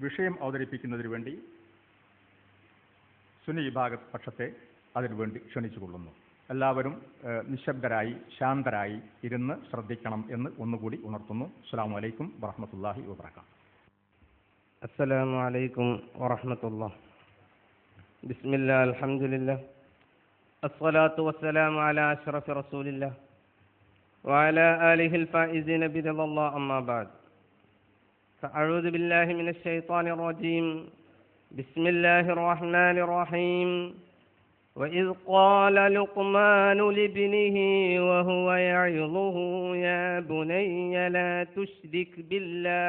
വിഷയം അവതരിപ്പിക്കുന്നതിന് വേണ്ടി സുന്നി വിഭാഗപക്ഷത്തെ അതിനുവേണ്ടി ക്ഷണിച്ചുകൊള്ളുന്നു. എല്ലാവരും നിശബ്ദരായി ശാന്തരായി ഇരുന്ന് ശ്രദ്ധിക്കണം എന്ന് ഒന്നുകൂടി ഉണർത്തുന്നു. അസ്സലാമു അലൈക്കും വറഹ്മത്തുള്ളാഹി വബറകാതുഹു. അസ്സലാമു അലൈക്കും വറഹ്മത്തുള്ളാഹി. ബിസ്മില്ലാഹി അൽഹംദുലില്ലാഹ് അസ്സലാത്തു വസ്സലാമു അലാ അഷ്റഫി റസൂലില്ലാഹ് വഅലാ ആലിഹിൽ ഫായിസീന ബിറളില്ലാഹി അമ്മാ ബഅദ്. ഫഅഊദു ബില്ലാഹി മിനശ് ശൈത്വാനിർ റജീം. ബിസ്മില്ലാഹിർ റഹ്മാനിർ റഹീം. وإذ قال لقمان لابنه وهو يعظه يا بني لا تشرك بالله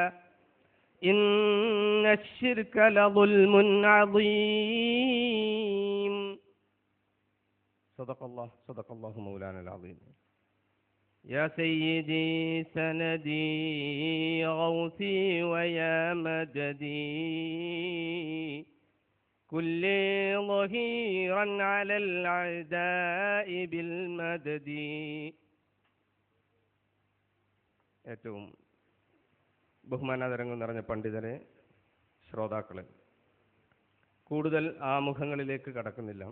إن الشرك لظلم عظيم. صدق الله مولانا العظيم. يا سيدي سندي غوثي ويا مددي كل ظهيرا على الأعداء بالمدد. ഏറ്റവും ബഹുമാനാദരങ്ങൾ നിറഞ്ഞ പണ്ഡിതരെ, ശ്രോതാക്കളെ, കൂടുതൽ ആമുഖങ്ങളിലേക്ക് കടക്കുന്നില്ല.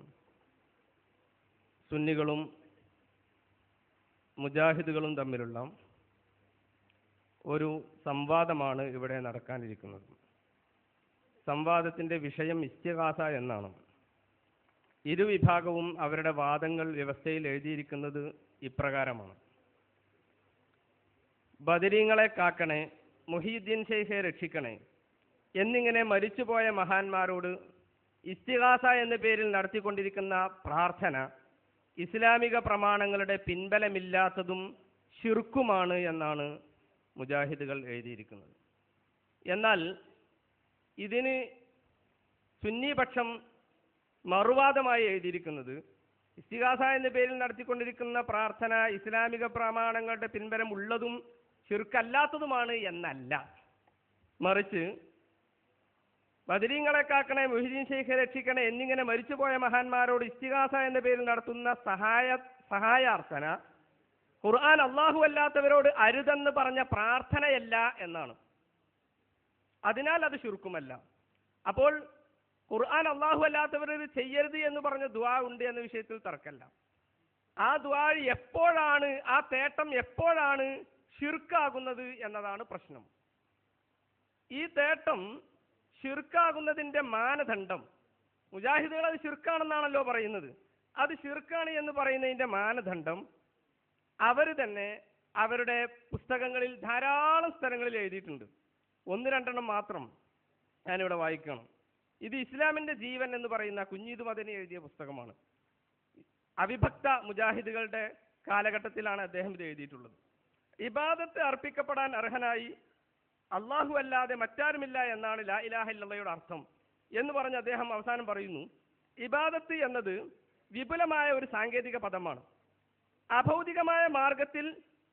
സുന്നികളും മുജാഹിദുകളും തമ്മിലുള്ള ഒരു സംവാദമാണ് ഇവിടെ നടക്കാനിരിക്കുന്നത്. സംവാദത്തിൻ്റെ വിഷയം ഇസ്തിഗാസ എന്നാണ്. ഇരുവിഭാഗവും അവരുടെ വാദങ്ങൾ വ്യവസ്ഥയിൽ എഴുതിയിരിക്കുന്നത് ഇപ്രകാരമാണ്: ബദരീങ്ങളെ കാക്കണേ, മുഹീദ്ദീൻ ശൈഖെ രക്ഷിക്കണേ എന്നിങ്ങനെ മരിച്ചുപോയ മഹാന്മാരോട് ഇസ്തിഗാസ എന്ന പേരിൽ നടത്തിക്കൊണ്ടിരിക്കുന്ന പ്രാർത്ഥന ഇസ്ലാമിക പ്രമാണങ്ങളുടെ പിൻബലമില്ലാത്തതും ശിർക്കുമാണ് എന്നാണ് മുജാഹിദുകൾ എഴുതിയിരിക്കുന്നത്. എന്നാൽ ഇതിന് സുന്നിപക്ഷം മറുവാദമായി എഴുതിയിരിക്കുന്നത് ഇസ്തിഗാസ എന്ന പേരിൽ നടത്തിക്കൊണ്ടിരിക്കുന്ന പ്രാർത്ഥന ഇസ്ലാമിക പ്രമാണങ്ങളുടെ പിൻബലം ഉള്ളതും ശിർക്കല്ലാത്തതുമാണ് എന്നല്ല. മറിച്ച് ബദരീങ്ങളെ കാക്കണേ, മുഹീദ്ദീൻ ശൈഖെ രക്ഷിക്കണേ എന്നിങ്ങനെ മരിച്ചുപോയ മഹാന്മാരോട് ഇസ്തിഗാസ എന്ന പേരിൽ നടത്തുന്ന സഹായാർത്ഥന ഖുർആൻ അല്ലാഹു അല്ലാത്തവരോട് അരുതെന്ന് പറഞ്ഞ പ്രാർത്ഥനയല്ല എന്നാണ്. അതിനാൽ അത് ശിർക്കുമല്ല. അപ്പോൾ ഖുർആൻ അല്ലാഹു അല്ലാത്തവരോട് ചെയ്യരുത് എന്ന് പറഞ്ഞ ദുആ ഉണ്ട് എന്ന വിഷയത്തിൽ തർക്കമല്ല. ആ ദുആ എപ്പോഴാണ്, ആ തേട്ടം എപ്പോഴാണ് ശിർക്കാകുന്നത് എന്നതാണ് പ്രശ്നം. ഈ തേട്ടം ശിർക്കാകുന്നതിൻ്റെ മാനദണ്ഡം, മുജാഹിദുകൾ അത് ശിർക്കാണെന്നാണല്ലോ പറയുന്നത്. അത് ശിർക്കാണ് എന്ന് പറയുന്നതിൻ്റെ മാനദണ്ഡം അവർ തന്നെ അവരുടെ പുസ്തകങ്ങളിൽ ധാരാളം സ്ഥലങ്ങളിൽ എഴുതിയിട്ടുണ്ട്. ഒന്ന് രണ്ടെണ്ണം മാത്രം ഞാനിവിടെ വായിക്കണം. ഇത് ഇസ്ലാമിൻ്റെ ജീവൻ എന്ന് പറയുന്ന കുഞ്ഞീദ് മദനി എഴുതിയ പുസ്തകമാണ്. അവിഭക്ത മുജാഹിദുകളുടെ കാലഘട്ടത്തിലാണ് അദ്ദേഹം ഇത് എഴുതിയിട്ടുള്ളത്. ഇബാദത്ത് അർപ്പിക്കപ്പെടാൻ അർഹനായി അള്ളാഹു അല്ലാതെ മറ്റാരുമില്ല എന്നാണ് ലാ ഇലാഹ ഇല്ലല്ലാഹയുടെ അർത്ഥം എന്ന് പറഞ്ഞ് അദ്ദേഹം അവസാനം പറയുന്നു, ഇബാദത്ത് എന്നത് വിപുലമായ ഒരു സാങ്കേതിക പദമാണ്. അഭൗതികമായ മാർഗത്തിൽ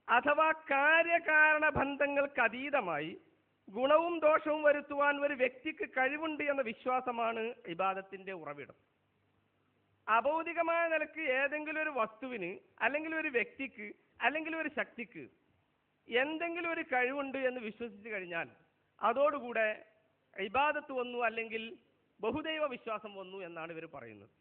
അഥവാ കാര്യകാരണ ബന്ധങ്ങൾക്ക് അതീതമായി ഗുണവും ദോഷവും വരുത്തുവാൻ ഒരു വ്യക്തിക്ക് കഴിവുണ്ട് എന്ന വിശ്വാസമാണ് ഇബാദത്തിന്റെ ഉറവിടം. അഭൗതികമായ നിലക്ക് ഏതെങ്കിലും ഒരു വസ്തുവിന് അല്ലെങ്കിൽ ഒരു വ്യക്തിക്ക് അല്ലെങ്കിൽ ഒരു ശക്തിക്ക് എന്തെങ്കിലും ഒരു കഴിവുണ്ട് എന്ന് വിശ്വസിച്ചു കഴിഞ്ഞാൽ അതോടുകൂടെ ഇബാദത്ത് വന്നു, അല്ലെങ്കിൽ ബഹുദൈവ വിശ്വാസം വന്നു എന്നാണ് ഇവർ പറയുന്നത്.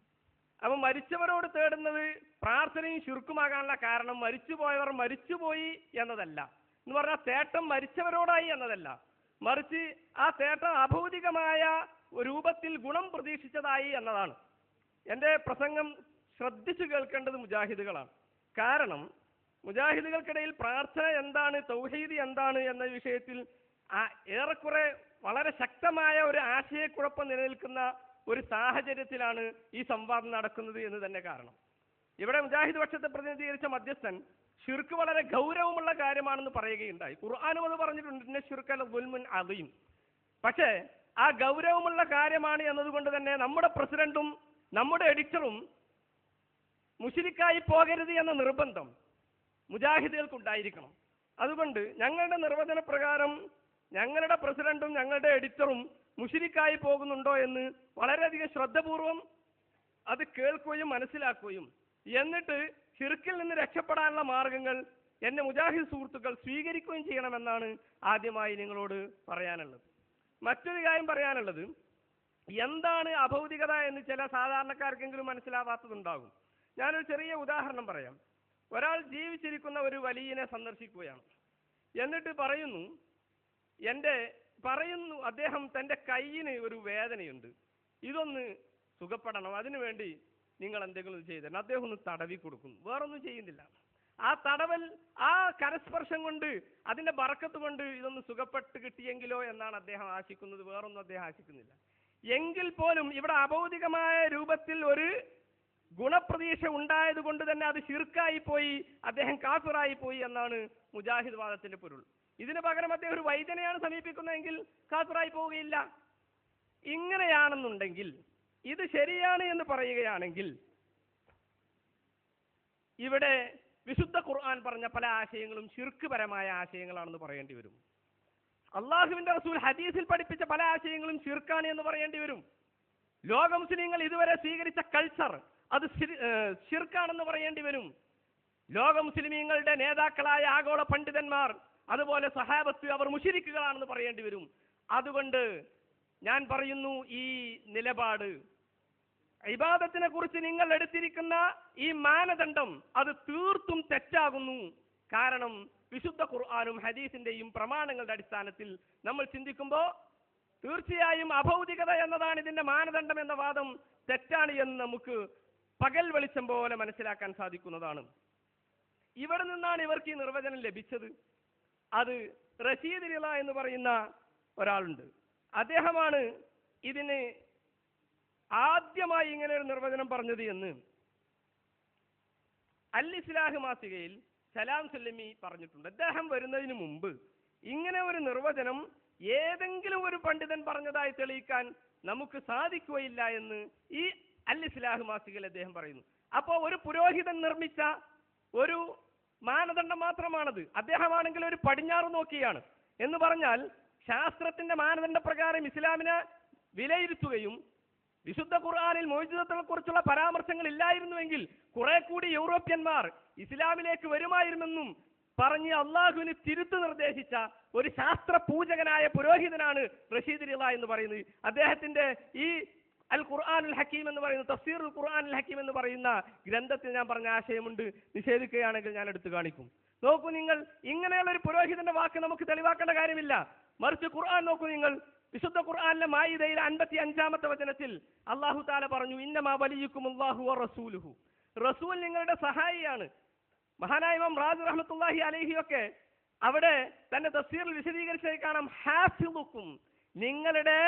അപ്പം മരിച്ചവരോട് തേടുന്നത് പ്രാർത്ഥനയും ശിർക്കുമാകാനുള്ള കാരണം മരിച്ചുപോയവർ മരിച്ചുപോയി എന്നതല്ല, എന്ന് പറഞ്ഞാൽ തേട്ടം മരിച്ചവരോടായി എന്നതല്ല, മറിച്ച് ആ തേട്ടം അഭൗതികമായ രൂപത്തിൽ ഗുണം പ്രതീക്ഷിച്ചതായി എന്നതാണ്. എൻ്റെ പ്രസംഗം ശ്രദ്ധിച്ചു കേൾക്കേണ്ടത് മുജാഹിദുകളാണ്. കാരണം മുജാഹിദുകൾക്കിടയിൽ പ്രാർത്ഥന എന്താണ്, തൗഹീദ് എന്താണ് എന്ന വിഷയത്തിൽ ഏറെക്കുറെ വളരെ ശക്തമായ ഒരു ആശയക്കുഴപ്പം നിലനിൽക്കുന്ന ഒരു സാഹചര്യത്തിലാണ് ഈ സംവാദം നടക്കുന്നത് എന്ന് തന്നെ കാരണം. ഇവിടെ മുജാഹിദ് പക്ഷത്തെ പ്രതിനിധീകരിച്ച മധ്യസ്ഥൻ ശിർക്ക് വളരെ ഗൗരവമുള്ള കാര്യമാണെന്ന് പറയുകയുണ്ടായി. ഖുർആനും അത് പറഞ്ഞിട്ടുണ്ട്, ഇന്ന ശിർക ലദുൽമുൻ അദീം. പക്ഷേ ആ ഗൗരവമുള്ള കാര്യമാണ് എന്നതുകൊണ്ട് തന്നെ നമ്മുടെ പ്രസിഡന്റും നമ്മുടെ എഡിറ്ററും മുശ്രിക്കായി പോകരുത് എന്ന നിർബന്ധം മുജാഹിദുകൾക്കുണ്ടായിരിക്കണം. അതുകൊണ്ട് ഞങ്ങളുടെ നിർവചന പ്രകാരം ഞങ്ങളുടെ പ്രസിഡന്റും ഞങ്ങളുടെ എഡിറ്ററും മുശ്രിക്കായി പോകുന്നുണ്ടോ എന്ന് വളരെയധികം ശ്രദ്ധപൂർവം അത് കേൾക്കുകയും മനസ്സിലാക്കുകയും എന്നിട്ട് ശിർക്കിൽ നിന്ന് രക്ഷപ്പെടാനുള്ള മാർഗങ്ങൾ എൻ്റെ മുജാഹിദ് സുഹൃത്തുക്കൾ സ്വീകരിക്കുകയും ചെയ്യണമെന്നാണ് ആദ്യമായി നിങ്ങളോട് പറയാനുള്ളത്. മറ്റൊരു കാര്യം പറയാനുള്ളത്, എന്താണ് അഭൗതികത എന്ന് ചില സാധാരണക്കാർക്കെങ്കിലും മനസ്സിലാവാത്തതുണ്ടാകും. ഞാനൊരു ചെറിയ ഉദാഹരണം പറയാം. ഒരാൾ ജീവിച്ചിരിക്കുന്ന ഒരു വലിയനെ സന്ദർശിക്കുകയാണ്. എന്നിട്ട് പറയുന്നു അദ്ദേഹം തൻ്റെ കയ്യിന് ഒരു വേദനയുണ്ട്, ഇതൊന്ന് സുഖപ്പെടണം, അതിനുവേണ്ടി നിങ്ങൾ എന്തെങ്കിലും ചെയ്തു തരണം. അദ്ദേഹം ഒന്ന് തടവി കൊടുക്കുന്നു, വേറൊന്നും ചെയ്യുന്നില്ല. ആ തടവൽ, ആ കരസ്പർശം കൊണ്ട്, അതിന്റെ ബറക്കത്ത് കൊണ്ട് ഇതൊന്ന് സുഖപ്പെട്ട് കിട്ടിയെങ്കിലോ എന്നാണ് അദ്ദേഹം ആശിക്കുന്നത്, വേറൊന്നും അദ്ദേഹം ആശിക്കുന്നില്ല. എങ്കിൽ പോലും ഇവിടെ അഭൗതികമായ രൂപത്തിൽ ഒരു ഗുണപ്രതീക്ഷ ഉണ്ടായത് കൊണ്ട് തന്നെ അത് ശിർക്കായി പോയി, അദ്ദേഹം കാഫിറായി പോയി എന്നാണ് മുജാഹിദ് വാദത്തിന്റെ പൊരുൾ. ഇതിന് പകരം അദ്ദേഹം ഒരു വൈദ്യനെയാണ് സമീപിക്കുന്നതെങ്കിൽ കാഫിറായി പോവുകയില്ല. ഇങ്ങനെയാണെന്നുണ്ടെങ്കിൽ, ഇത് ശരിയാണ് എന്ന് പറയുകയാണെങ്കിൽ, ഇവിടെ വിശുദ്ധ ഖുർആൻ പറഞ്ഞ പല ആശയങ്ങളും ശിർക്ക് പരമായ ആശയങ്ങളാണെന്ന് പറയേണ്ടി വരും. അള്ളാഹുവിന്റെ റസൂൽ ഹദീസിൽ പഠിപ്പിച്ച പല ആശയങ്ങളും ശിർക്കാണ് എന്ന് പറയേണ്ടി വരും. ലോക മുസ്ലിങ്ങൾ ഇതുവരെ സ്വീകരിച്ച കൾച്ചർ അത് ശിർക്കാണെന്ന് പറയേണ്ടി വരും. ലോക മുസ്ലിമീങ്ങളുടെ നേതാക്കളായ ആഗോള പണ്ഡിതന്മാർ, അതുപോലെ സഹാബത്ത്, അവർ മുശ്രിക്കുകളാണെന്ന് പറയേണ്ടി വരും. അതുകൊണ്ട് ഞാൻ പറയുന്നു, ഈ നിലപാട്, ഇബാദത്തിനെ കുറിച്ച് നിങ്ങൾ എടുത്തിരിക്കുന്ന ഈ മാനദണ്ഡം അത് തീർത്തും തെറ്റാകുന്നു. കാരണം വിശുദ്ധ ഖുർആനും ഹദീസിന്റെയും പ്രമാണങ്ങളുടെ അടിസ്ഥാനത്തിൽ നമ്മൾ ചിന്തിക്കുമ്പോൾ തീർച്ചയായും അഭൗതികത എന്നതാണ് ഇതിന്റെ മാനദണ്ഡം എന്ന വാദം തെറ്റാണ് എന്ന് നമുക്ക് പകൽ വെളിച്ചം പോലെ മനസ്സിലാക്കാൻ സാധിക്കുന്നതാണ്. ഇവിടെ നിന്നാണ് ഇവർക്ക് ഈ നിർവചനം ലഭിച്ചത്. അത് റഷീദ് റിള എന്ന് പറയുന്ന ഒരാളുണ്ട്. അദ്ദേഹമാണ് ഇതിന് ആദ്യമായി ഇങ്ങനെ ഒരു നിർവചനം പറഞ്ഞത് എന്ന് അൽ ഇസ്ലാഹ് മാസികയിൽ സലാം സുല്ലമി പറഞ്ഞിട്ടുണ്ട്. അദ്ദേഹം വരുന്നതിന് മുമ്പ് ഇങ്ങനെ ഒരു നിർവചനം ഏതെങ്കിലും ഒരു പണ്ഡിതൻ പറഞ്ഞതായി തെളിയിക്കാൻ നമുക്ക് സാധിക്കുകയില്ല എന്ന് ഈ അൽ ഇസ്ലാഹ് മാസികയിൽ അദ്ദേഹം പറയുന്നു. അപ്പോൾ ഒരു പുരോഹിതൻ നിർമ്മിച്ച ഒരു മാനദണ്ഡം മാത്രമാണത്. അദ്ദേഹമാണെങ്കിൽ ഒരു പടിഞ്ഞാറ് നോക്കിയാണ് എന്ന് പറഞ്ഞാൽ ശാസ്ത്രത്തിന്റെ മാനദണ്ഡ പ്രകാരം ഇസ്ലാമിനെ വിലയിരുത്തുകയും വിശുദ്ധ ഖുർആനിൽ മോചിതത്തെ കുറിച്ചുള്ള പരാമർശങ്ങൾ ഇല്ലായിരുന്നുവെങ്കിൽ കുറെ കൂടി യൂറോപ്യന്മാർ ഇസ്ലാമിലേക്ക് വരുമായിരുന്നെന്നും പറഞ്ഞ് അള്ളാഹുവിന് തിരുത്തു നിർദ്ദേശിച്ച ഒരു ശാസ്ത്ര പൂജകനായ പുരോഹിതനാണ് റഷീദ് റിള എന്ന് പറയുന്നത്. അദ്ദേഹത്തിന്റെ ഈ അൽ ഖുർആനുൽ ഹക്കീം എന്ന് പറയുന്ന തഫ്സീറുൽ ഖുർആനുൽ ഹക്കീം എന്ന് പറയുന്ന ഗ്രന്ഥത്തിൽ ഞാൻ പറഞ്ഞ ആശയമുണ്ട്. നിഷേധിക്കുകയാണെങ്കിൽ ഞാൻ എടുത്തു കാണിക്കും. നോക്കൂ നിങ്ങൾ, ഇങ്ങനെയുള്ള ഒരു പുരോഹിതന്റെ വാക്ക് നമുക്ക് തെളിവാക്കേണ്ട കാര്യമില്ല. മറിച്ച് ഖുർആൻ നോക്കൂ നിങ്ങൾ. വിശുദ്ധ ഖുർആനിലെ മാഇദയിലെ 55-ാമത്തെ വചനത്തിൽ അല്ലാഹു തആല പറഞ്ഞു, ഇന്നമാ വലിയുക്കുമുല്ലാഹു വറസൂലുഹു. റസൂൽ നിങ്ങളുടെ സഹായിയാണ്. മഹാനായ ഇമാം റാസി റഹ്മത്തുള്ളാഹി അലൈഹി ഒക്കെ അവിടെ തന്റെ തഫ്സീറിൽ വിശദീകരിച്ചത് കാണാം, ഹാഫിളുക്കും, നിങ്ങളുടെ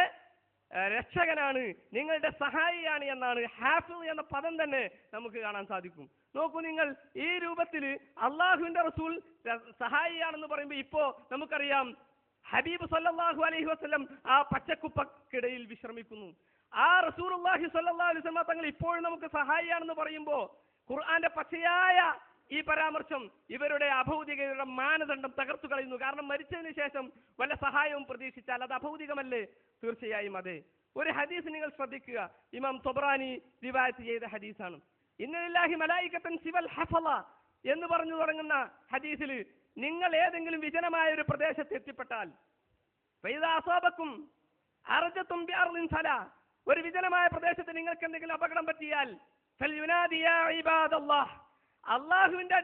രക്ഷകനാണ്, നിങ്ങളുടെ സഹായിയാണ് എന്നാണ്. ഹാഫിൾ എന്ന പദം തന്നെ നമുക്ക് കാണാൻ സാധിക്കും. നോക്കൂ നിങ്ങൾ, ഈ രൂപത്തിൽ അള്ളാഹുവിന്റെ റസൂൽ സഹായിയാണെന്ന് പറയുമ്പോൾ ഇപ്പോ നമുക്കറിയാം ഹബീബ് സല്ലല്ലാഹു അലൈഹി വസല്ലം ആ പച്ചക്കുപ്പക്കിടയിൽ വിശ്രമിക്കുന്നു. ആ റസൂലുള്ളാഹി സ്വല്ലല്ലാഹു അലൈഹി വസല്ലം തങ്ങൾ ഇപ്പോഴും നമുക്ക് സഹായിയാണെന്ന് പറയുമ്പോൾ ഖുർആന്റെ പച്ചയായ ഈ പരാമർശം ഇവരുടെ അഭൗതികയുടെ മാനദണ്ഡം തകർത്തു കളയുന്നു. കാരണം മരിച്ചതിന് ശേഷം വല്ല സഹായവും പ്രതീക്ഷിച്ചാൽ അത് അഭൗതികമല്ലേ? തീർച്ചയായും അതെ. ഒരു ഹദീസ് നിങ്ങൾ ശ്രദ്ധിക്കുക, ഇമാം തൊബ്രാനി റിവായത്ത് ചെയ്ത ഹദീസാണ്. ഇന്നലില്ലാഹി മലായികത്തൻ സിവൽ ഹഫള എന്ന് പറഞ്ഞു തുടങ്ങുന്ന ഹദീസിൽ, നിങ്ങൾ ഏതെങ്കിലും വിജനമായ ഒരു പ്രദേശത്ത് എത്തിപ്പെട്ടാൽ, ഒരു വിജനമായ പ്രദേശത്ത് നിങ്ങൾക്ക് എന്തെങ്കിലും അപകടം പറ്റിയാൽ, അള്ളാഹുവിന്റെ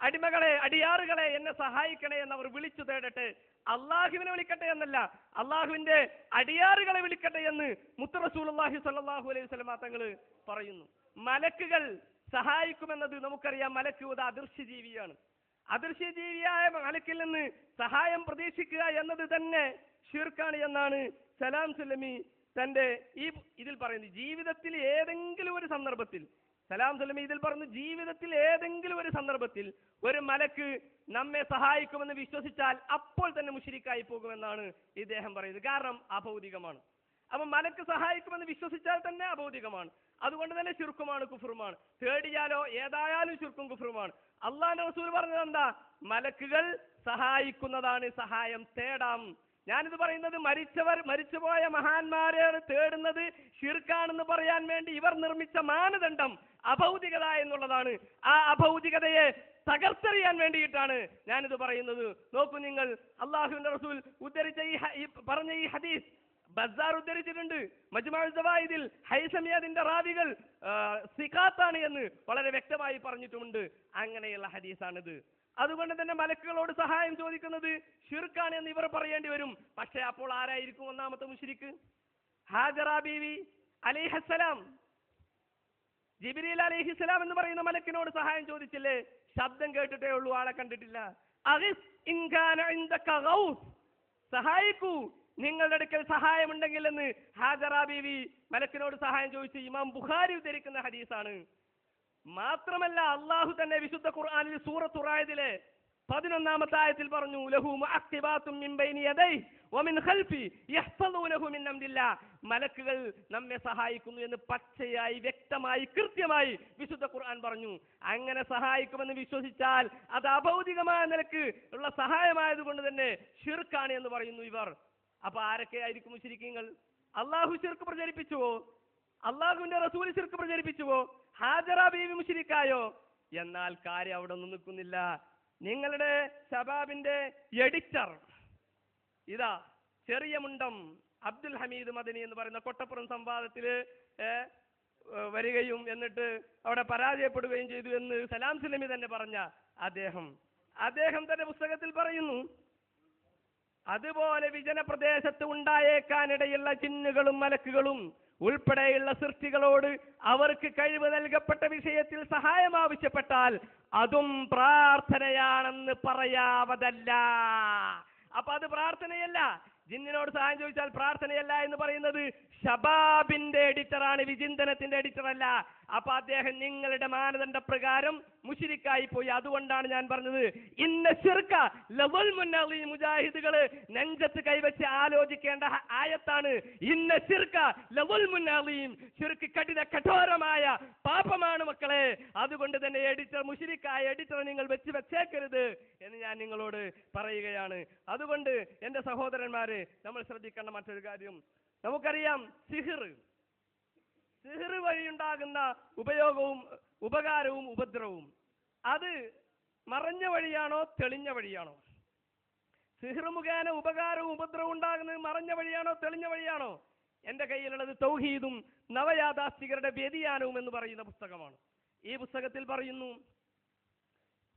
അടിമകളെ അടിയാറുകളെ എന്നെ സഹായിക്കണേ എന്നവർ വിളിച്ചു തേടട്ടെ. അള്ളാഹുവിനെ വിളിക്കട്ടെ എന്നല്ല, അള്ളാഹുവിന്റെ അടിയാറുകളെ വിളിക്കട്ടെ എന്ന് മുത്ത് റസൂലുള്ളാഹി സ്വല്ലല്ലാഹു അലൈഹി വസല്ലം തങ്ങൾ പറയുന്നു. മലക്കുകൾ സഹായിക്കുമെന്നത് നമുക്കറിയാം. മലക്ക് ഒരു അദൃശ്യജീവിയാണ്. അദൃശ്യജീവിയായ മലക്കിൽ നിന്ന് സഹായം പ്രതീക്ഷിക്കുക എന്നത് തന്നെ ശിർക്കാണ് എന്നാണ് സലാം സുല്ലമി തന്റെ ഇതിൽ പറയുന്നത്. ജീവിതത്തിൽ ഏതെങ്കിലും ഒരു സന്ദർഭത്തിൽ, സലാം സുല്ലമി ഇതിൽ പറഞ്ഞു, ജീവിതത്തിൽ ഏതെങ്കിലും ഒരു സന്ദർഭത്തിൽ ഒരു മലക്ക് നമ്മെ സഹായിക്കുമെന്ന് വിശ്വസിച്ചാൽ അപ്പോൾ തന്നെ മുശ്രിക്കായി പോകുമെന്നാണ് ഇദ്ദേഹം പറയുന്നത്. കാരണം അഭൗതികമാണ്. അപ്പൊ മലക്ക് സഹായിക്കുമെന്ന് വിശ്വസിച്ചാൽ തന്നെ അഭൗതികമാണ്. അതുകൊണ്ട് തന്നെ ശിർക്കുമാണ്, കുഫറുമാണ്. തേടിയാലോ ഏതായാലും ശിർക്കും കുഫറുമാണ്. അള്ളാഹുവിന്റെ റസൂൽ പറഞ്ഞത് എന്താ? മലക്കുകൾ സഹായിക്കുന്നതാണ്, സഹായം തേടാം. ഞാനിത് പറയുന്നത് മരിച്ചുപോയ മഹാന്മാരെ തേടുന്നത് ശിർക്കാണെന്ന് പറയാൻ വേണ്ടി ഇവർ നിർമ്മിച്ച മാനദണ്ഡം അഭൗതികത എന്നുള്ളതാണ്. ആ അഭൗതികതയെ തകർത്തെറിയാൻ വേണ്ടിയിട്ടാണ് ഞാനിത് പറയുന്നത്. നോക്കൂ നിങ്ങൾ, അള്ളാഹുവിന്റെ റസൂൽ ഉദ്ധരിച്ച പറഞ്ഞ ഈ ഹദീസ് ബസാർ ഉദ്ധരിച്ചിട്ടുണ്ട് മജ്മുഅ് സവായിദിൽ ഹൈസമി അതിന്റെ റാവികൾ സിഖാത്താണ് എന്ന് വളരെ വ്യക്തമായി പറഞ്ഞിട്ടുമുണ്ട്. അങ്ങനെയുള്ള ഹദീസാണിത്. അതുകൊണ്ട് തന്നെ മലക്കുകളോട് സഹായം ചോദിക്കുന്നത് ശിർക്കാണ് എന്ന് ഇവർ പറയേണ്ടി വരും. പക്ഷെ അപ്പോൾ ആരായിരിക്കും ഒന്നാമത്തെ മുശ്രിക്ക്? ഹാജറ ബീവി അലൈഹിസ്സലാം, ജിബ്രീൽ അലൈഹിസ്സലാം എന്ന് പറയുന്ന മലക്കിനോട് സഹായം ചോദിച്ചില്ലേ? ശബ്ദം കേട്ടിട്ടേ ഉള്ളൂ, ആളെ കണ്ടിട്ടില്ല. അഗിസ് ഇൻ കാന ഇൻദക ഗൗസ്, സഹായിക്കൂ നിങ്ങളുടെ അടുക്കൽ സഹായമുണ്ടെങ്കിൽ എന്ന് ഹാജറ ബീവി മലക്കിനോട് സഹായം ചോദിച്ചു. ഇമാം ബുഖാരി ഉദ്ധരിക്കുന്ന ഹദീസാണ്. മാത്രമല്ല അള്ളാഹു തന്നെ വിശുദ്ധ ഖുർആനിൽ സൂറത്തു റായദിലെ 11-ാമത്തെ ആയത്തിൽ പറഞ്ഞു, ലഹു മുഅഖിബാത്തും മിൻ ബൈനി യദൈഹി വമിൻ ഖൽഫി യഹ്ഫദൂനഹു മിൻ അംരില്ലാഹ്, മലക്കുകൾ നമ്മെ സഹായിക്കുന്നു എന്ന് പച്ചയായി വ്യക്തമായി കൃത്യമായി വിശുദ്ധ ഖുർആൻ പറഞ്ഞു. അങ്ങനെ സഹായിക്കുമെന്ന് വിശ്വസിച്ചാൽ അത് അഭൗതികമായ നിലക്ക് ഉള്ള സഹായമായതുകൊണ്ട് തന്നെ ശിർക്കാണ് എന്ന് പറയുന്നു ഇവർ. അപ്പൊ ആരൊക്കെയായിരിക്കും മുശ്രിക്കീങ്ങൾ? അള്ളാഹു ശിർക്ക് പ്രചരിപ്പിച്ചുവോ? അള്ളാഹുവിന്റെ റസൂൽ ശിർക്ക് പ്രചരിപ്പിച്ചുവോ? ഹാജറ ബീവി മുശ്രിക്കായോ? എന്നാൽ കാര്യം അവിടെ ഒന്നും നിൽക്കുന്നില്ല. നിങ്ങളുടെ ശബാബിന്റെ എഡിറ്റർ ഇതാ ചെറിയ മുണ്ടം അബ്ദുൽ ഹമീദ് മദനി എന്ന് പറയുന്ന കൊട്ടപ്പുറം സംവാദത്തില് വരികയും എന്നിട്ട് അവിടെ പരാജയപ്പെടുകയും ചെയ്തു എന്ന് സലാം സുലമി തന്നെ പറഞ്ഞ അദ്ദേഹം തന്റെ പുസ്തകത്തിൽ പറയുന്നു, അതുപോലെ വിജന പ്രദേശത്ത് ഉണ്ടായേക്കാനിടയുള്ള ജിന്നുകളും മലക്കുകളും ഉൾപ്പെടെയുള്ള സൃഷ്ടികളോട് അവർക്ക് കഴിവ് നൽകപ്പെട്ട വിഷയത്തിൽ സഹായം ആവശ്യപ്പെട്ടാൽ അതും പ്രാർത്ഥനയാണെന്ന് പറയാവതല്ല. അപ്പൊ അത് പ്രാർത്ഥനയല്ല. ജിന്നിനോട് സഹായം ചോദിച്ചാൽ പ്രാർത്ഥനയല്ല എന്ന് പറയുന്നത് ഷബാബിന്റെ എഡിറ്ററാണ്, വിചിന്തനത്തിന്റെ എഡിറ്റർ അല്ല. അപ്പൊ അദ്ദേഹം നിങ്ങളുടെ മാനദണ്ഡ പ്രകാരം മുശ്രിക്കായി പോയി. അതുകൊണ്ടാണ് ഞാൻ പറഞ്ഞത് ഇന്ന ശിർക ലദുൽമുൻ അളീം. മുജാഹിദുകള് നെഞ്ചത്ത് കൈവച്ച് ആലോചിക്കേണ്ട ആയത്താണ് ഇന്ന ശിർക ലദുൽമുൻ അളീം. ശിർക്ക് കഠോരമായ പാപമാണ് മക്കളെ. അതുകൊണ്ട് തന്നെ മുശ്രിക്കായ എഡിറ്റർ നിങ്ങൾ വെച്ചേക്കരുത് എന്ന് ഞാൻ നിങ്ങളോട് പറയുകയാണ്. അതുകൊണ്ട് എന്റെ സഹോദരന്മാര്, നമ്മൾ ശ്രദ്ധിക്കേണ്ട മറ്റൊരു കാര്യം, നമുക്കറിയാം സിഹിർ വഴിയുണ്ടാകുന്ന ഉപകാരവും ഉപദ്രവവും അത് മറഞ്ഞ വഴിയാണോ തെളിഞ്ഞ വഴിയാണോ? സിഹിർ മുഖേന ഉപകാരവും ഉപദ്രവവും ഉണ്ടാകുന്നത് മറഞ്ഞ വഴിയാണോ തെളിഞ്ഞ വഴിയാണോ? എന്റെ കയ്യിലുള്ളത് തൗഹീദും നവയാഥാസ്ഥികരുടെ വ്യതിയാനവും എന്ന് പറയുന്ന പുസ്തകമാണ്. ഈ പുസ്തകത്തിൽ പറയുന്നു,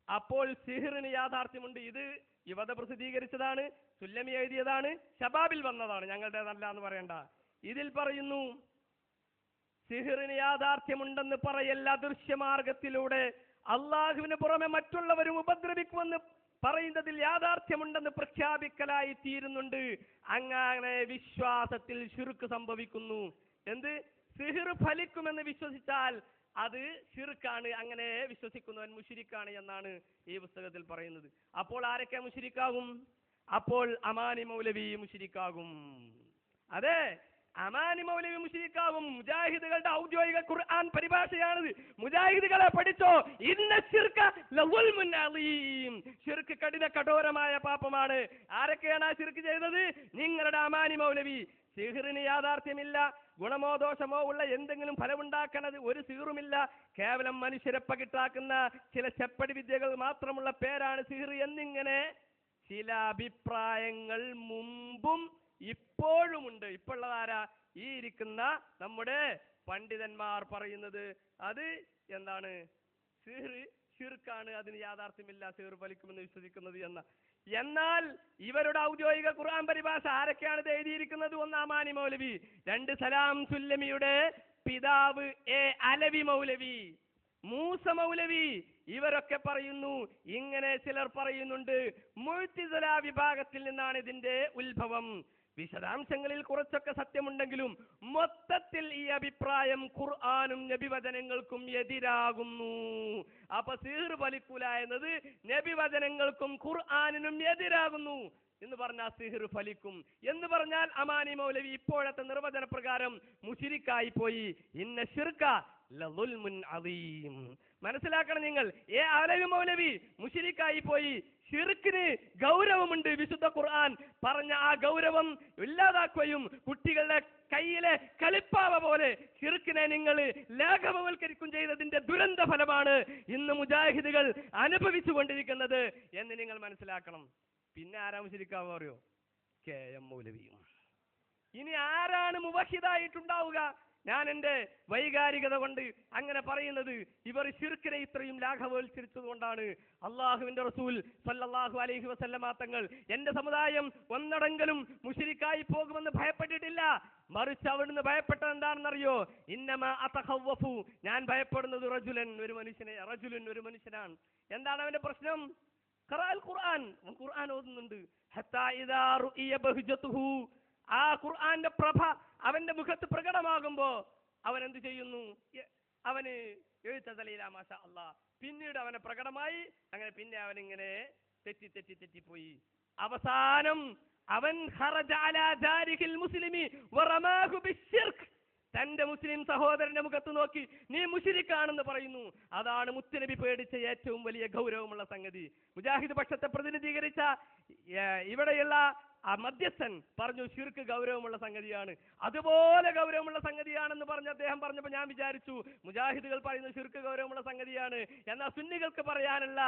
അപ്പോൾ സിഹിറിന് യാഥാർത്ഥ്യമുണ്ട്. ഇത് യുവത പ്രസിദ്ധീകരിച്ചതാണ്, സുല്ലമി എഴുതിയതാണ്, ശബാബിൽ വന്നതാണ്, ഞങ്ങളുടേതല്ല എന്ന് പറയണ്ട. ഇതിൽ പറയുന്നു, സിഹിറിന് യാഥാർത്ഥ്യമുണ്ടെന്ന് പറയല്ല, അദൃശ്യമാർഗത്തിലൂടെ അള്ളാഹുവിന് പുറമെ മറ്റുള്ളവരും ഉപദ്രവിക്കുമെന്ന് പറയുന്നതിൽ യാഥാർത്ഥ്യമുണ്ടെന്ന് പ്രഖ്യാപിക്കലായി തീരുന്നുണ്ട്. അങ്ങനെ വിശ്വാസത്തിൽ ശിർക്ക് സംഭവിക്കുന്നു. എന്ത്? സിഹിർ ഫലിക്കുമെന്ന് വിശ്വസിച്ചാൽ അത് ശിർക്കാണ്. അങ്ങനെ വിശ്വസിക്കുന്നവൻ മുശ്രിക്കാണ് എന്നാണ് ഈ പുസ്തകത്തിൽ പറയുന്നത്. അപ്പോൾ ആരൊക്കെ മുശ്രിക്കാകും? അപ്പോൾ അമാനി മൗലവി മുശ്രിക്കാകും. അതെ, അമാനി മൗലവി മുശ്രിക്കാകും. മുജാഹിദുകളുടെ ഔദ്യോഗിക ഖുർആൻ പരിഭാഷയാണിത്. മുജാഹിദുകളെ പഠിച്ചോ. ഇന്ന ശിർക ലദുൽമുൻ അളീം. ശിർക്ക് കഠോരമായ പാപമാണ്. ആരൊക്കെയാണ് ആ ശിർക്ക് ചെയ്തത്? നിങ്ങളുടെ അമാനി മൗലവി. സിഹിറിന് യാഥാർത്ഥ്യമില്ല, ഗുണമോ ദോഷമോ ഉള്ള എന്തെങ്കിലും ഫലമുണ്ടാക്കണത് ഒരു സിഹിറുമില്ല. കേവലം മനുഷ്യരെ പകിട്ടാക്കുന്ന ചില ചെപ്പടി വിദ്യകൾ മാത്രമുള്ള പേരാണ് സിഹിർ എന്നിങ്ങനെ ചില അഭിപ്രായങ്ങൾ മുമ്പും ഇപ്പോഴുമുണ്ട്. ഇപ്പോഴുള്ളതാരാ? ഈ ഇരിക്കുന്ന നമ്മുടെ പണ്ഡിതന്മാർ പറയുന്നത് അത് എന്താണ്? സിഹിർ ശിർക്കാണ്, അതിന് യാഥാർത്ഥ്യമില്ല, സിഹിർ ഫലിക്കുമെന്ന് വിശ്വസിക്കുന്നത് എന്ന. എന്നാൽ ഇവരുടെ ഔദ്യോഗിക ഖുർആൻ പരിഭാഷ ആരൊക്കെയാണ് ഇത് എഴുതിയിരിക്കുന്നത്? ഒന്ന് അമാനി മൗലവി, രണ്ട് സലാം സുല്ലമിയുടെ പിതാവ് അലവി മൗലവി, മൂസ മൗലവി. ഇവരൊക്കെ പറയുന്നു. ഇങ്ങനെ ചിലർ പറയുന്നുണ്ട് മുഅ്തസില വിഭാഗത്തിൽ നിന്നാണ് ഇതിന്റെ ഉത്ഭവം. വിശദാംശങ്ങളിൽ കുറച്ചൊക്കെ സത്യമുണ്ടെങ്കിലും മൊത്തത്തിൽ ഈ അഭിപ്രായം ഖുർആനും നബിവചനങ്ങൾക്കും എതിരാകുന്നു. അപ്പൊ സിഹിർ ഫലിക്കൂല എന്നത് നബിവചനങ്ങൾക്കും ഖുർആനിനും എതിരാകുന്നു എന്ന് പറഞ്ഞാൽ സിഹിർ ഫലിക്കും എന്ന് പറഞ്ഞാൽ അമാനി മൗലവി ഇപ്പോഴത്തെ നിർവചന പ്രകാരം മുശ്രിക്കായി പോയി. ഇന്ന ശിർക ലദുൽമുൻ അളീം. മനസ്സിലാക്കണം നിങ്ങൾ. അലവി മൗലവി മുശ്രിക്കായി പോയി. ശിർക്കിന് ഗൗരവമുണ്ട്. വിശുദ്ധ ഖുർആൻ പറഞ്ഞ ആ ഗൗരവം ഇല്ലാതാക്കുകയും കുട്ടികളുടെ കയ്യിലെ കളിപ്പാവ പോലെ ശിർക്കിനെ നിങ്ങൾ ലാഘവവൽക്കരിക്കും ചെയ്തതിന്റെ ദുരന്ത ഫലമാണ് ഇന്ന് മുജാഹിദുകൾ അനുഭവിച്ചു കൊണ്ടിരിക്കുന്നത് എന്ന് നിങ്ങൾ മനസ്സിലാക്കണം. പിന്നെ ആരാ മുശ്രിക്കാവ് അറിയോ? KM മൗലവിയും. ഇനി ആരാണ് മുവഹിദായിട്ടുണ്ടാവുക? ഞാൻ എൻ്റെ വൈകാരികത കൊണ്ട് അങ്ങനെ പറയുന്നത്, ഇവർ ശിർക്കിനെ ഇത്രയും ലാഘവോത്കരിച്ചതുകൊണ്ടാണ്. അള്ളാഹുവിന്റെ റസൂൽ സല്ലല്ലാഹു അലൈഹി വസല്ലമ തങ്ങൾ എന്റെ സമുദായം ഒന്നടങ്കലും മുശ്രിക്കായി പോകുമെന്ന് ഭയപ്പെട്ടിട്ടില്ല. മറിച്ച് അവിടുന്ന് ഭയപ്പെട്ടത് എന്താണെന്നറിയോ? ഇന്നമാ അതഖവ്വഫു, ഞാൻ ഭയപ്പെടുന്നത് റജുലൻ, ഒരു മനുഷ്യനെ, റജുലൻ ഒരു മനുഷ്യനാണ്. എന്താണ് അവന്റെ പ്രശ്നം? ഖുർആൻ ഖുർആൻ ഓതുന്നുണ്ട്. ഹത്താ ഇദാ റുഇയ ബഹ്ജതുഹു, ആ ഖുർആന്റെ പ്രഭ അവന്റെ മുഖത്ത് പ്രകടമാകുമ്പോ അവൻ എന്ത് ചെയ്യുന്നു? അവന് എഴുത്തതലയില മാഷാ അല്ലാഹ്, പിന്നീട് അവനെ പ്രകടമായി, അങ്ങനെ പിന്നെ അവനിങ്ങനെ തെറ്റിപ്പോയി. അവസാനം അവൻ ഖറജ അലാ ജാരിഹിൽ മുസ്ലിമി വറമാഹു ബിശ്ശിർക്ക്, തന്റെ മുസ്ലിം സഹോദരന്റെ മുഖത്ത് നോക്കി നീ മുശ്രിക്കാണെന്ന് പറയുന്നു. അതാണ് മുത്തുനബി പേടിച്ച ഏറ്റവും വലിയ ഗൗരവമുള്ള സംഗതി. മുജാഹിദ് പക്ഷത്തെ പ്രതിനിധീകരിച്ച ഇവിടെയുള്ള ആ മധ്യസ്ഥൻ പറഞ്ഞു ശിർക്ക് ഗൗരവമുള്ള സംഗതിയാണ്, അതുപോലെ ഗൗരവമുള്ള സംഗതിയാണെന്ന് പറഞ്ഞ് അദ്ദേഹം പറഞ്ഞപ്പോൾ ഞാൻ വിചാരിച്ചു മുജാഹിദുകൾ പറയുന്നു ശിർക്ക് ഗൗരവമുള്ള സംഗതിയാണ്, എന്നാൽ സുന്നികൾക്ക് പറയാനുള്ള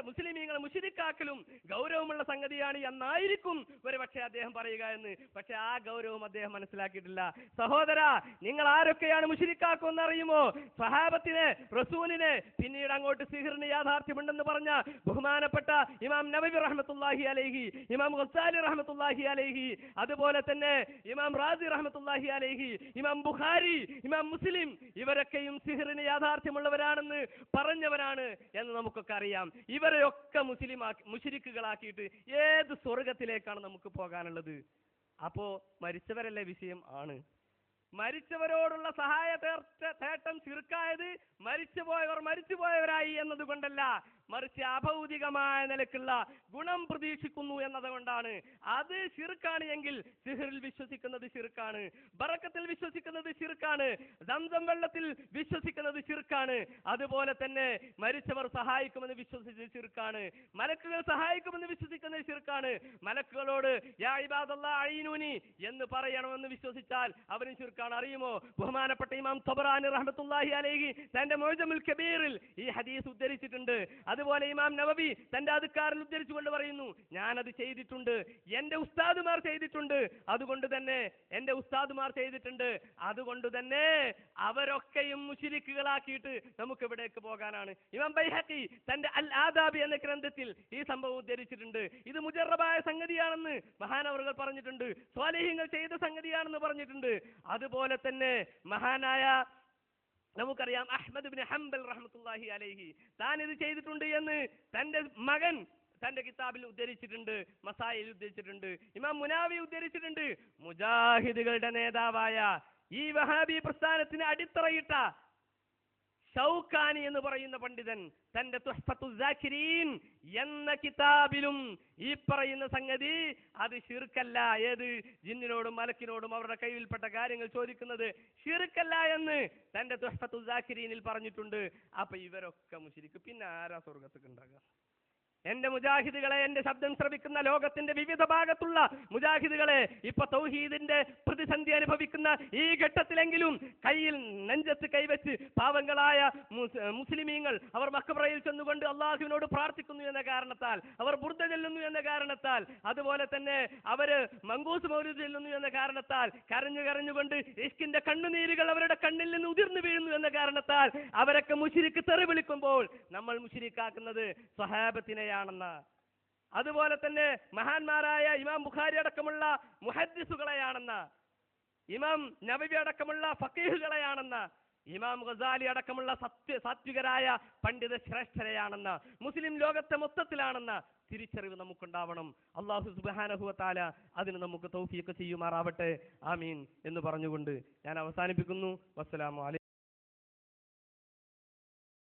മുസ്ലിമീങ്ങൾ മുശ്രിക്കാക്കലും ഗൗരവമുള്ള സംഗതിയാണ് എന്നായിരിക്കും ഒരു പക്ഷേ അദ്ദേഹം പറയുക എന്ന്. പക്ഷെ ആ ഗൗരവം അദ്ദേഹം മനസ്സിലാക്കിയിട്ടില്ല. സഹോദര, നിങ്ങൾ ആരൊക്കെയാണ് മുശ്രിക്കാക്കുമെന്ന് അറിയുമോ? സ്വഹാബത്തിനെ, റസൂലിനെ, പിന്നീട് അങ്ങോട്ട് സിഹിറിന് യാഥാർത്ഥ്യമുണ്ടെന്ന് പറഞ്ഞ ബഹുമാനപ്പെട്ട ഇമാം നവവി റഹ്മത്തുള്ളാഹി അലൈഹി, ഇമാം ഗസാലി റഹ്മത്തുള്ളാഹി അലൈഹി, അതുപോലെ തന്നെ ഇമാം റാസി റഹ്മത്തുള്ളാഹി അലൈഹി, ഇമാം ബുഖാരി, ഇമാം മുസ്ലിം, ഇവരൊക്കെയും സിഹിറിന് യാഥാർത്ഥ്യമുള്ളവരാണെന്ന് പറഞ്ഞവരാണ് എന്ന് നമുക്കൊക്കെ അറിയാം. ഇവരെയൊക്കെ മുശ്രിക്കുകളാക്കിയിട്ട് ഏത് സ്വർഗത്തിലേക്കാണ് നമുക്ക് പോകാനുള്ളത്? അപ്പോ മരിച്ചവരല്ലേ വിഷയം? ആണ്. മരിച്ചവരോടുള്ള സഹായ തേട്ടം ശിർക്കായത് മരിച്ചുപോയവരായി എന്നതുകൊണ്ടല്ല, മറിച്ച് അഭൗതികമായ നിലക്കുള്ള ഗുണം പ്രതീക്ഷിക്കുന്നു എന്നതുകൊണ്ടാണ്. അത് ശിർക്കാണ് എങ്കിൽ സിഹറിൽ വിശ്വസിക്കുന്നത് ശിർക്കാണ്, ബറക്കത്തിൽ വിശ്വസിക്കുന്നത് ശിർക്കാണ്, സംസം വെള്ളത്തിൽ വിശ്വസിക്കുന്നത് ശിർക്കാണ്, അതുപോലെ തന്നെ മരിച്ചവർ സഹായിക്കുമെന്ന് വിശ്വസിച്ചത് ശിർക്കാണ്, മലക്കുകൾ സഹായിക്കുമെന്ന് വിശ്വസിക്കുന്നത് ശിർക്കാണ്. മലക്കുകളോട് യാ ഇബാദല്ലാഹ് അഈനൂനി എന്ന് പറയണമെന്ന് വിശ്വസിച്ചാൽ അവരും ശിർക്കാണ്. അറിയുമോ? ബഹുമാനപ്പെട്ട ഇമാം തബറാനി റഹ്മത്തുള്ളാഹി അലൈഹി തന്റെ മുഅ്ജമുൽ കബീറിൽ ഈ ഹദീസ് ഉദ്ധരിച്ചിട്ടുണ്ട്. അതുപോലെ ഇമാം നവവി തന്റെ അദ്കാറിൽ ഉദ്ധരിച്ചുകൊണ്ട് പറയുന്നു, ഞാനത് ചെയ്തിട്ടുണ്ട്, എന്റെ ഉസ്താദുമാർ ചെയ്തിട്ടുണ്ട്, അതുകൊണ്ട് തന്നെ അവരൊക്കെയും മുശ്രിക്കുകളാക്കിയിട്ട് നമുക്ക് ഇവിടേക്ക് പോകാനാണ്. ഇമാം ബൈഹഖി തന്റെ അൽ ആദാബി എന്ന ഗ്രന്ഥത്തിൽ ഈ സംഭവം ഉദ്ധരിച്ചിട്ടുണ്ട്. ഇത് മുജറബായ സംഗതിയാണെന്ന് മഹാനവറുകൾ പറഞ്ഞിട്ടുണ്ട്, സ്വാലിഹീങ്ങൾ ചെയ്ത സംഗതിയാണെന്ന് പറഞ്ഞിട്ടുണ്ട്. അതുപോലെ തന്നെ മഹാനായ നമുക്കറിയാം അഹ്മദ് ഇബ്നു ഹംബൽ റഹ്മത്തുള്ളാഹി അലൈഹി താൻ ഇത് ചെയ്തിട്ടുണ്ട് എന്ന് തന്റെ മകൻ തന്റെ കിതാബിൽ ഉദ്ധരിച്ചിട്ടുണ്ട്, മസായിൽ ഉദ്ധരിച്ചിട്ടുണ്ട്, ഇമാം മുനാവി ഉദ്ധരിച്ചിട്ടുണ്ട്. മുജാഹിദുകളുടെ നേതാവായ ഈ വഹാബി പ്രസ്ഥാനത്തിന് അടിത്തറയിട്ട ഷൗക്കാനി എന്ന് പറയുന്ന പണ്ഡിതൻ തന്റെ തുഹ്ഫത്തുൽ സാക്കിരീൻ എന്ന കിതാബിലും ഈ പറയുന്ന സംഗതി അത് ശിർക്കല്ല, ഏത് ജിന്നിനോടും മലക്കിനോടും അവരുടെ കയ്യിൽപ്പെട്ട കാര്യങ്ങൾ ചോദിക്കുന്നത് ശിർക്കല്ല എന്ന് തന്റെ തുഹ്ഫത്തുൽ സാക്കിരീനിൽ പറഞ്ഞിട്ടുണ്ട്. അപ്പൊ ഇവരൊക്കെ മുശ്രിക്ക്, പിന്നെ ആരാ സ്വർഗത്തേക്ക് ഉണ്ടാകുക? എന്റെ മുജാഹിദുകളെ, എന്റെ ശബ്ദം ശ്രവിക്കുന്ന ലോകത്തിന്റെ വിവിധ ഭാഗത്തുള്ള മുജാഹിദുകളെ, ഇപ്പൊ തൗഹീദിന്റെ പ്രതിസന്ധി അനുഭവിക്കുന്ന ഈ ഘട്ടത്തിലെങ്കിലും കയ്യിൽ നെഞ്ചത്ത് കൈവച്ച് പാവങ്ങളായ മുസ്ലിമീങ്ങൾ അവർ മക്ബറയിൽ ചെന്നുകൊണ്ട് അള്ളാഹുവിനോട് പ്രാർത്ഥിക്കുന്നു എന്ന കാരണത്താൽ, അവർ ബുർദ ചെല്ലുന്നു എന്ന കാരണത്താൽ, അതുപോലെ തന്നെ അവര് മങ്കൂസ് മൗലിദ് ചെല്ലുന്നു എന്ന കാരണത്താൽ, കരഞ്ഞുകൊണ്ട് ഇഷ്കിന്റെ കണ്ണുനീരുകൾ അവരുടെ കണ്ണിൽ നിന്ന് ഉതിർന്നു വീഴുന്നു എന്ന കാരണത്താൽ അവരൊക്കെ മുശ്രിക്ക് തെറി വിളിക്കുമ്പോൾ നമ്മൾ മുശ്രിക്കാക്കുന്നത് സ്വഹാബത്തിനെ ാണെന്ന്, അതുപോലെ തന്നെ മഹാന്മാരായ ഇമാം ബുഖാരി അടക്കമുള്ള മുഹദ്ദിസുകളെയാണെന്ന്, ഇമാം നവവി അടക്കമുള്ള ഫഖീഹുകളെയാണെന്ന്, ഇമാം ഗസാലി അടക്കമുള്ള സാത്വികരായ പണ്ഡിത ശ്രേഷ്ഠരെയാണെന്ന്, മുസ്ലിം ലോകത്തെ മൊത്തത്തിലാണെന്ന് തിരിച്ചറിവ് നമുക്കുണ്ടാവണം. അല്ലാഹു സുബ്ഹാനഹു വ തആല അതിന് നമുക്ക് തൗഫീഖ് ചെയ്യുമാറാവട്ടെ. ആമീൻ എന്ന് പറഞ്ഞുകൊണ്ട് ഞാൻ അവസാനിപ്പിക്കുന്നു. വസ്സലാമു അലൈക്കും.